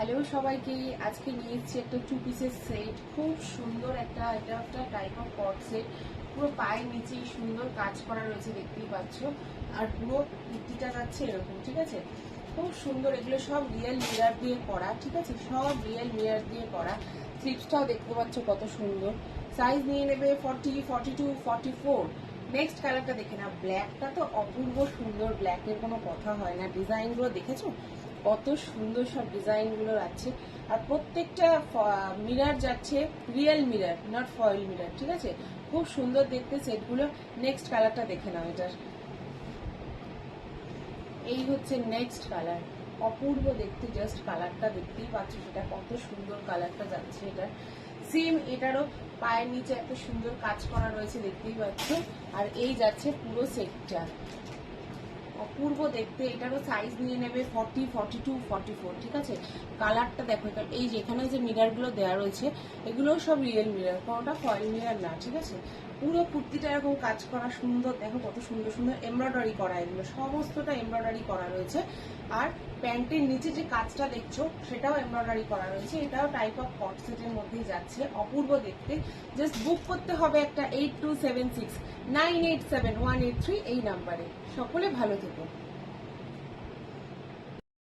Hello সবাইকে, আজকে নিয়ে এসেছি একটা 2 পিসের সেট। খুব সুন্দর এটা একটা টাইপ অফ কট সেট। পুরো পায়ের নিচেই সুন্দর কাজ করা রয়েছে, দেখতেই পাচ্ছ। আর পুরো কুর্তিটা যাচ্ছে এরকম, ঠিক আছে। খুব সুন্দর, এগুলো সব রিয়েল মিরর দিয়ে করা, ঠিক আছে, সব রিয়েল মিরর দিয়ে করা। স্লিপসটাও দেখতে পাচ্ছ কত সুন্দর। সাইজ নিয়ে নেবে 40, 42, 44। নেক্সট কালারটা দেখে না, ব্ল্যাকটা তো অপূর্ব সুন্দর, ব্ল্যাকের কোনো কথা হয় না। ডিজাইনগুলো দেখেছো কত সুন্দর, সব ডিজাইনগুলো আছে। আর প্রত্যেকটা মিরর যাচ্ছে real mirror, not foil mirror, ঠিক আছে। খুব সুন্দর দেখতে সেটগুলো। নেক্সট কালারটা দেখে নাও, এটার এই হচ্ছে নেক্সট কালার। অপূর্ব দেখতে, জাস্ট কালারটা দেখতেই পাচ্ছ, সেটা কত সুন্দর কালারটা যাচ্ছে। এটা সেম, এটারও পায়ের নিচে এত সুন্দর কাজ করা রয়েছে, দেখতেই পাচ্ছ। আর এই যাচ্ছে পুরো সেটটা, অপূর্ব দেখতে। এটারও সাইজ নিয়ে নেবে 40, 42, 44, ঠিক আছে। কালারটা দেখো, এই যে এখানে যে মিররগুলো দেওয়া রয়েছে, এগুলোও সব রিয়েল মিরর, কোনোটা ফয়েল মিরর না, ঠিক আছে। পুরো কুর্তিটা এরকম কাজ করা সুন্দর, দেখো কত সুন্দর সুন্দর এমব্রয়ডারি করা, এগুলো সমস্তটা এমব্রয়ডারি করা রয়েছে। আর প্যান্টের নিচে যে কাজটা দেখছো সেটাও এমব্রয়ডারি করা রয়েছে। এটাও টাইপ অফ কট সেটের মধ্যেই যাচ্ছে, অপূর্ব দেখতে। জাস্ট বুক করতে হবে একটা 8276987183 এই নাম্বারে। সকলে ভালো থেকো।